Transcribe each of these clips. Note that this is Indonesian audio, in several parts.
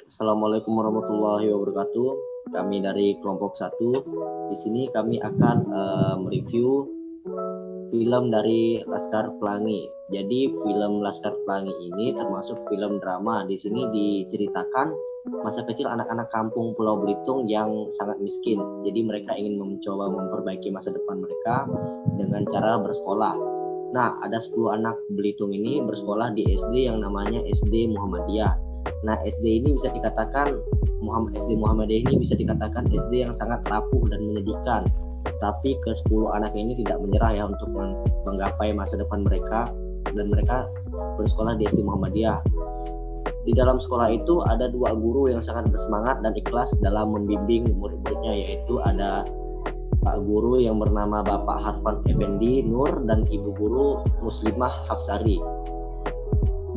Assalamualaikum warahmatullahi wabarakatuh. Kami dari kelompok 1. Di sini kami akan mereview film dari Laskar Pelangi. Jadi film Laskar Pelangi ini termasuk film drama. Di sini diceritakan masa kecil anak-anak kampung Pulau Belitung yang sangat miskin. Jadi mereka ingin mencoba memperbaiki masa depan mereka dengan cara bersekolah. Nah, ada 10 anak Belitung ini bersekolah di SD yang namanya SD Muhammadiyah. Nah, SD ini bisa dikatakan SD Muhammadiyah ini bisa dikatakan SD yang sangat rapuh dan menyedihkan. Tapi ke-10 anak ini tidak menyerah ya untuk menggapai masa depan mereka, dan mereka bersekolah di SD Muhammadiyah. Di dalam sekolah itu ada 2 guru yang sangat bersemangat dan ikhlas dalam membimbing murid-muridnya, yaitu ada Pak Guru yang bernama Bapak Harfan Effendi Nur dan Ibu Guru Muslimah Hafsari.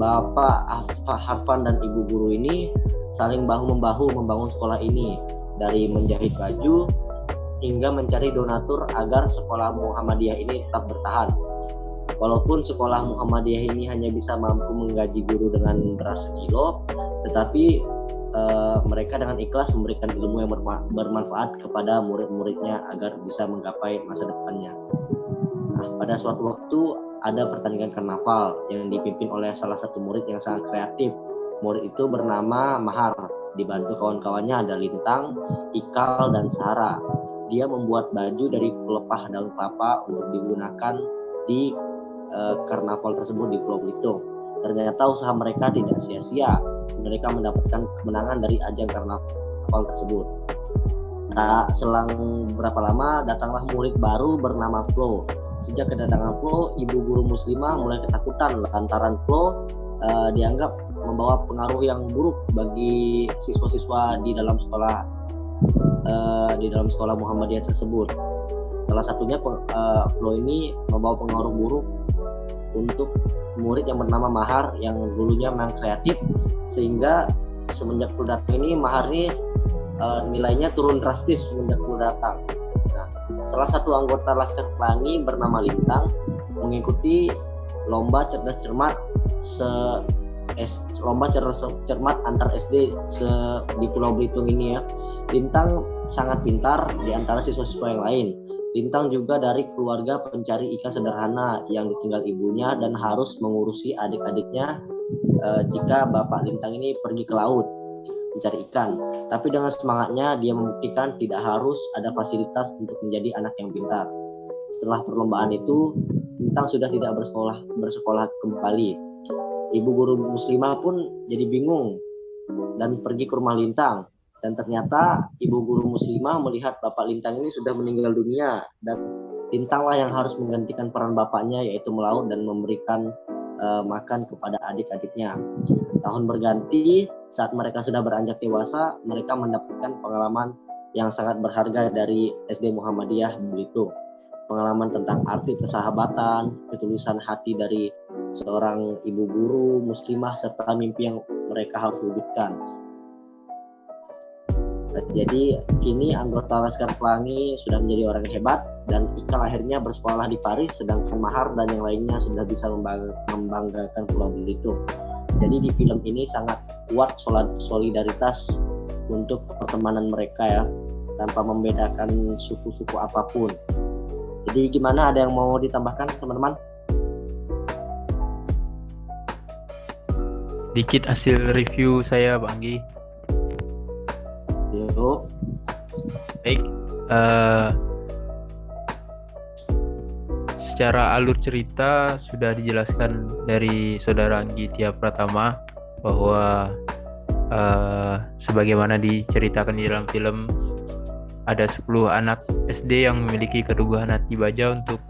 Bapak Harfan dan Ibu Guru ini saling bahu-membahu membangun sekolah ini, dari menjahit baju hingga mencari donatur agar sekolah Muhammadiyah ini tetap bertahan. Walaupun sekolah Muhammadiyah ini hanya bisa mampu menggaji guru dengan beras sekilo, tetapi mereka dengan ikhlas memberikan ilmu yang bermanfaat kepada murid-muridnya agar bisa menggapai masa depannya. Nah, pada suatu waktu ada pertandingan karnaval yang dipimpin oleh salah satu murid yang sangat kreatif. Murid itu bernama Mahar, dibantu kawan-kawannya ada Lintang, Ikal, dan Sarah. Dia membuat baju dari pelepah daun kelapa untuk digunakan di karnaval tersebut di Pulau Belitung. Ternyata usaha mereka tidak sia-sia. Mereka mendapatkan kemenangan dari ajang karnaval tersebut. Nah, selang berapa lama datanglah murid baru bernama Flo. Sejak kedatangan Flo, Ibu Guru Muslimah mulai ketakutan lantaran Flo dianggap membawa pengaruh yang buruk bagi siswa-siswa di dalam sekolah Muhammadiyah tersebut. Salah satunya Flo ini membawa pengaruh buruk untuk murid yang bernama Mahar yang dulunya memang kreatif, sehingga semenjak Flo datang ini Mahar ini nilainya turun drastis semenjak Flo datang. Nah, salah satu anggota Laskar Pelangi bernama Lintang mengikuti lomba cerdas cermat antar SD di Pulau Belitung ini ya. Lintang sangat pintar di antara siswa-siswa yang lain. Lintang juga dari keluarga pencari ikan sederhana yang ditinggal ibunya dan harus mengurusi adik-adiknya jika bapak Lintang ini pergi ke laut mencari ikan. Tapi dengan semangatnya dia membuktikan tidak harus ada fasilitas untuk menjadi anak yang pintar. Setelah perlombaan itu, Lintang sudah tidak bersekolah kembali. Ibu Guru Muslimah pun jadi bingung dan pergi ke rumah Lintang. Dan ternyata Ibu Guru Muslimah melihat Bapak Lintang ini sudah meninggal dunia, dan Lintanglah yang harus menggantikan peran bapaknya, yaitu melaut dan memberikan makan kepada adik-adiknya. Tahun berganti, saat mereka sudah beranjak dewasa, mereka mendapatkan pengalaman yang sangat berharga dari SD Muhammadiyah Belitung. Pengalaman tentang arti persahabatan, ketulusan hati dari seorang ibu guru muslimah, serta mimpi yang mereka harus wujudkan. Jadi kini anggota Laskar Pelangi sudah menjadi orang hebat, dan Ikal akhirnya bersekolah di Paris, sedangkan Mahar dan yang lainnya sudah bisa membanggakan Pulau Belitung. Jadi di film ini sangat kuat solidaritas untuk pertemanan mereka ya, tanpa membedakan suku-suku apapun. Jadi gimana, ada yang mau ditambahkan teman-teman? Sedikit hasil review saya, Bang Gi. Yuk. Baik, secara alur cerita sudah dijelaskan dari Saudara Anggi Tia Pratama bahwa sebagaimana diceritakan di dalam film, ada 10 anak SD yang memiliki keteguhan hati baja untuk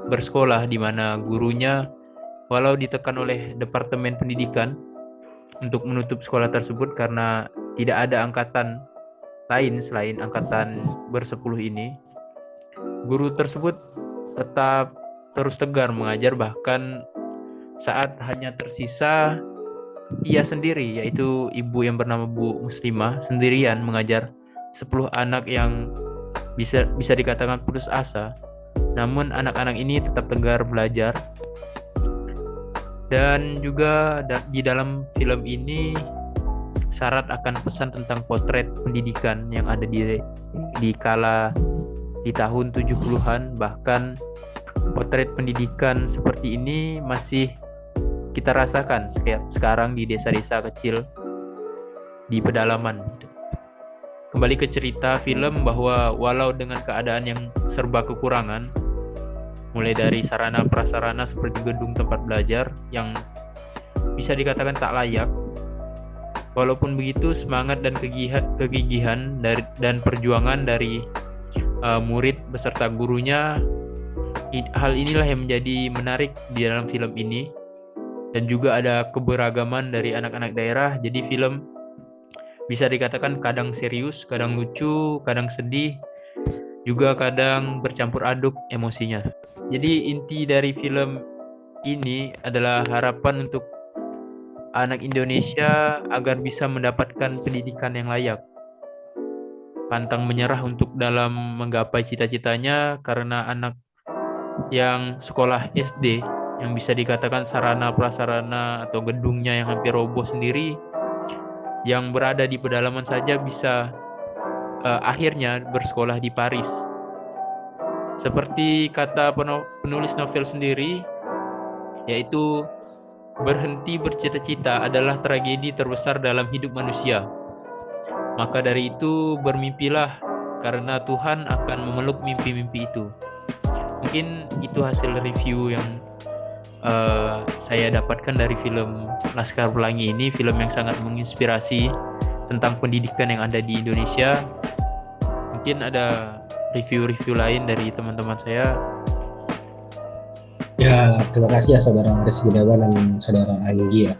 bersekolah, di mana gurunya walau ditekan oleh Departemen Pendidikan untuk menutup sekolah tersebut karena tidak ada angkatan lain selain angkatan bersepuluh ini, guru tersebut tetap terus tegar mengajar, bahkan saat hanya tersisa ia sendiri, yaitu ibu yang bernama Bu Muslimah, sendirian mengajar 10 anak yang bisa dikatakan putus asa. Namun anak-anak ini tetap tegar belajar. Dan juga di dalam film ini syarat akan pesan tentang potret pendidikan yang ada di tahun 70-an. Bahkan potret pendidikan seperti ini masih kita rasakan sekarang di desa-desa kecil di pedalaman. Kembali ke cerita film, bahwa walau dengan keadaan yang serba kekurangan, mulai dari sarana prasarana seperti gedung tempat belajar yang bisa dikatakan tak layak, walaupun begitu semangat dan kegigihan dan perjuangan dari murid beserta gurunya, hal inilah yang menjadi menarik di dalam film ini. Dan juga ada keberagaman dari anak-anak daerah, jadi film bisa dikatakan kadang serius, kadang lucu, kadang sedih, juga kadang bercampur aduk emosinya. Jadi inti dari film ini adalah harapan untuk anak Indonesia agar bisa mendapatkan pendidikan yang layak. Pantang menyerah untuk dalam menggapai cita-citanya, karena anak yang sekolah SD yang bisa dikatakan sarana prasarana atau gedungnya yang hampir roboh sendiri, yang berada di pedalaman saja bisa akhirnya bersekolah di Paris. Seperti kata penulis novel sendiri, yaitu berhenti bercita-cita adalah tragedi terbesar dalam hidup manusia. Maka dari itu bermimpilah, karena Tuhan akan memeluk mimpi-mimpi itu. Mungkin itu hasil review yang saya dapatkan dari film Laskar Pelangi ini, film yang sangat menginspirasi tentang pendidikan yang ada di Indonesia. Mungkin ada review-review lain dari teman-teman saya. Ya, terima kasih ya Saudara Aris Gunawan dan Saudara Anggi ya.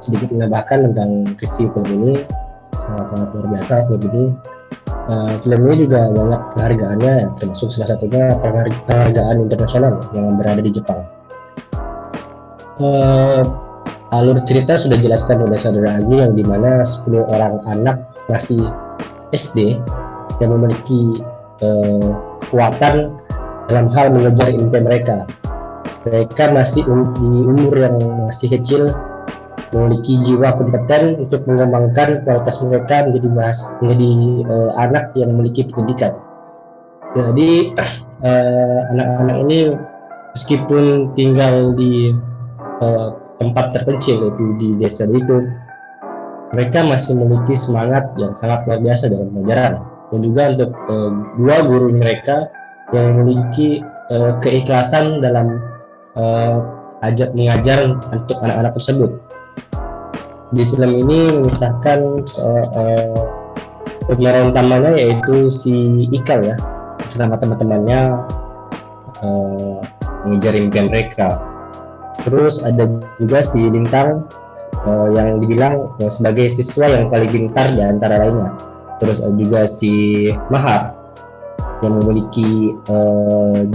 Sedikit menambahkan tentang review film ini, sangat-sangat luar biasa film ini. Film ini juga banyak penghargaannya, termasuk salah satunya penghargaan internasional yang berada di Jepang. Alur cerita sudah dijelaskan oleh Saudara Anggi, yang dimana 10 orang anak masih SD yang memiliki kekuatan dalam hal mengejar impian mereka. Mereka masih di umur yang masih kecil, memiliki jiwa kompeten untuk mengembangkan kualitas mereka menjadi anak yang memiliki pendidikan. Jadi anak-anak ini meskipun tinggal di tempat terpencil, yaitu di desa itu, mereka masih memiliki semangat yang sangat luar biasa dalam pelajaran. Dan juga untuk dua guru mereka yang memiliki keikhlasan dalam mengajar untuk anak-anak tersebut. Di film ini mengisahkan pemeran utamanya yaitu si Ikal ya, bersama teman-temannya mengejar impian mereka. Terus ada juga si Lintang yang dibilang sebagai siswa yang paling pintar di antara lainnya. Terus juga si Mahar yang memiliki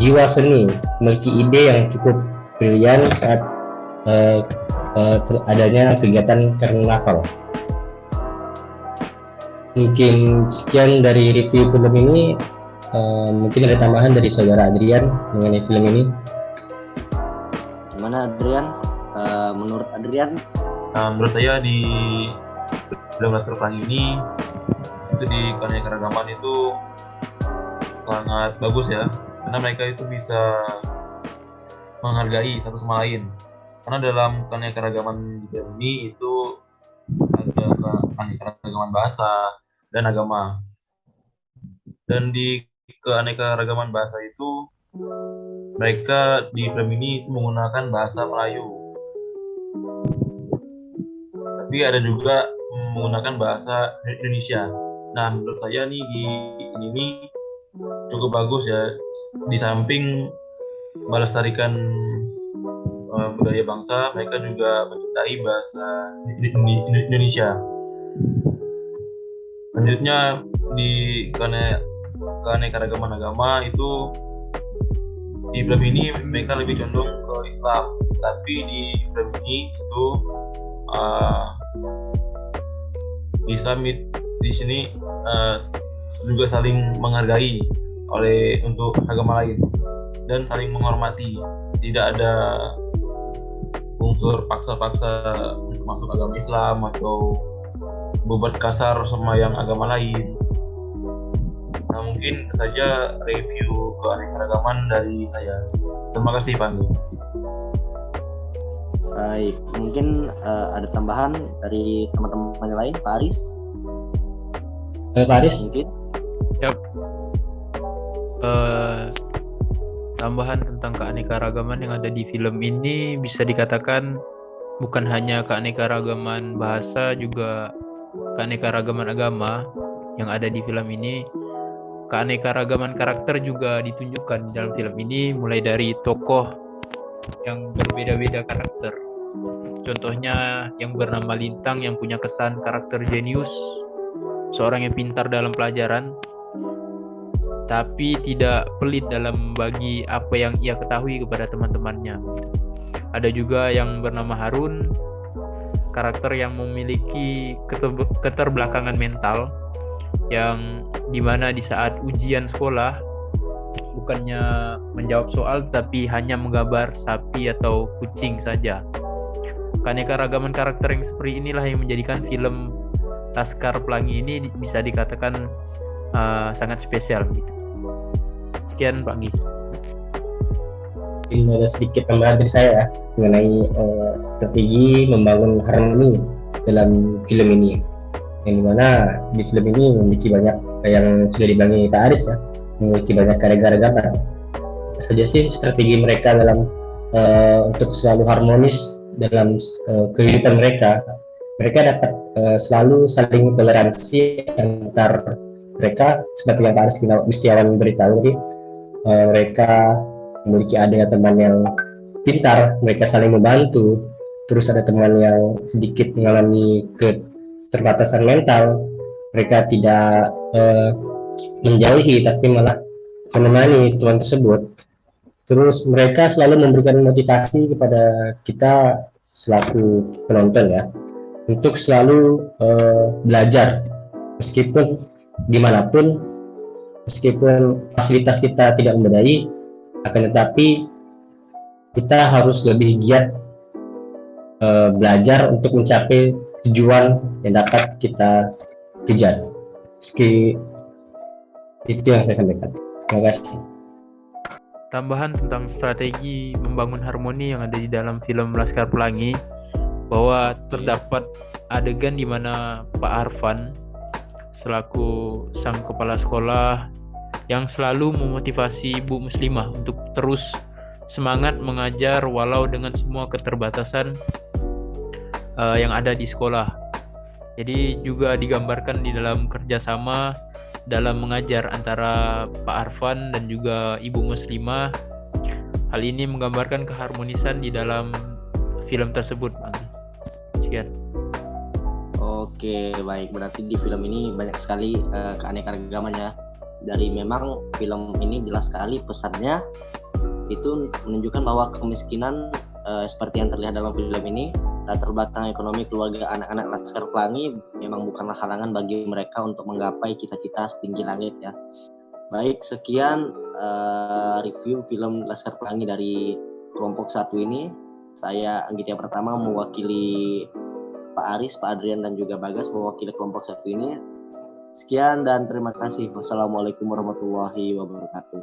jiwa seni, memiliki ide yang cukup brilian saat adanya kegiatan karnaval. Mungkin sekian dari review film ini. Mungkin ada tambahan dari Saudara Adrian mengenai film ini. Gimana Adrian? Menurut Adrian? Menurut saya di film Laskar Pelangi ini itu di keanekaragaman itu sangat bagus ya, karena mereka itu bisa menghargai satu sama lain. Karena dalam keanekaragaman di film ini itu ada keanekaragaman bahasa dan agama. Dan di keanekaragaman bahasa itu mereka di film ini itu menggunakan bahasa Melayu. Tapi ada juga menggunakan bahasa Indonesia. Nah, menurut saya nih di ini cukup bagus ya. Di samping melestarikan budaya bangsa, mereka juga mencintai bahasa Indonesia. Selanjutnya di keanekaragaman agama itu di film ini mereka lebih condong ke Islam, tapi di film ini itu Islam di sini juga saling menghargai untuk agama lain dan saling menghormati. Tidak ada unsur paksa-paksa masuk agama Islam atau bebat kasar sama yang agama lain. Nah, mungkin itu saja review keanekaragaman dari saya. Terima kasih, Pak. Baik, mungkin ada tambahan dari teman-teman yang lain, Pak Aris? Pak Aris? Mungkin? Yap. Tambahan tentang keanekaragaman yang ada di film ini bisa dikatakan bukan hanya keanekaragaman bahasa, juga keanekaragaman agama yang ada di film ini. Keanekaragaman karakter juga ditunjukkan di dalam film ini, mulai dari tokoh yang berbeda-beda karakter. Contohnya yang bernama Lintang yang punya kesan karakter jenius, seorang yang pintar dalam pelajaran, tapi tidak pelit dalam bagi apa yang ia ketahui kepada teman-temannya. Ada juga yang bernama Harun, karakter yang memiliki keterbelakangan mental, yang dimana di saat ujian sekolah bukannya menjawab soal tapi hanya menggambar sapi atau kucing saja. Keanekaragaman karakter yang seperti inilah yang menjadikan film Laskar Pelangi ini bisa dikatakan sangat spesial. Sekian Pak Gi. Ini ada sedikit tambahan dari saya ya, mengenai strategi membangun harmoni dalam film ini, yang dimana di film ini memiliki banyak yang sudah dibangun Pak Aris ya, memiliki banyak keanekaragaman. Saja sih strategi mereka dalam untuk selalu harmonis dalam kehidupan mereka dapat selalu saling toleransi antar mereka, seperti yang Pak Aris Gustiawan beritahu tadi. Mereka memiliki adanya teman yang pintar, mereka saling membantu. Terus ada teman yang sedikit mengalami keterbatasan mental, mereka tidak menjauhi tapi malah menemani teman tersebut. Terus mereka selalu memberikan motivasi kepada kita selaku penonton ya, untuk selalu belajar meskipun dimanapun, meskipun fasilitas kita tidak memadai, akan tetapi kita harus lebih giat belajar untuk mencapai tujuan yang dapat kita kejar. Meski itu yang saya sampaikan. Terima kasih. Tambahan tentang strategi membangun harmoni yang ada di dalam film Laskar Pelangi, bahwa terdapat adegan di mana Pak Arfan selaku sang kepala sekolah yang selalu memotivasi Ibu Muslimah untuk terus semangat mengajar walau dengan semua keterbatasan yang ada di sekolah. Jadi juga digambarkan di dalam kerjasama dalam mengajar antara Pak Arfan dan juga Ibu Muslimah. Hal ini menggambarkan keharmonisan di dalam film tersebut. Sekian. Oke, baik. Berarti di film ini banyak sekali keanekaragaman ya. Dari memang film ini jelas sekali pesannya itu menunjukkan bahwa kemiskinan seperti yang terlihat dalam film ini, latar belakang ekonomi keluarga anak-anak Laskar Pelangi memang bukanlah halangan bagi mereka untuk menggapai cita-cita setinggi langit ya. Baik, sekian review film Laskar Pelangi dari kelompok 1 ini. Saya Anggitya Pertama mewakili Pak Aris, Pak Adrian dan juga Bagas mewakili kelompok 1 ini. Sekian dan terima kasih. Wassalamualaikum warahmatullahi wabarakatuh.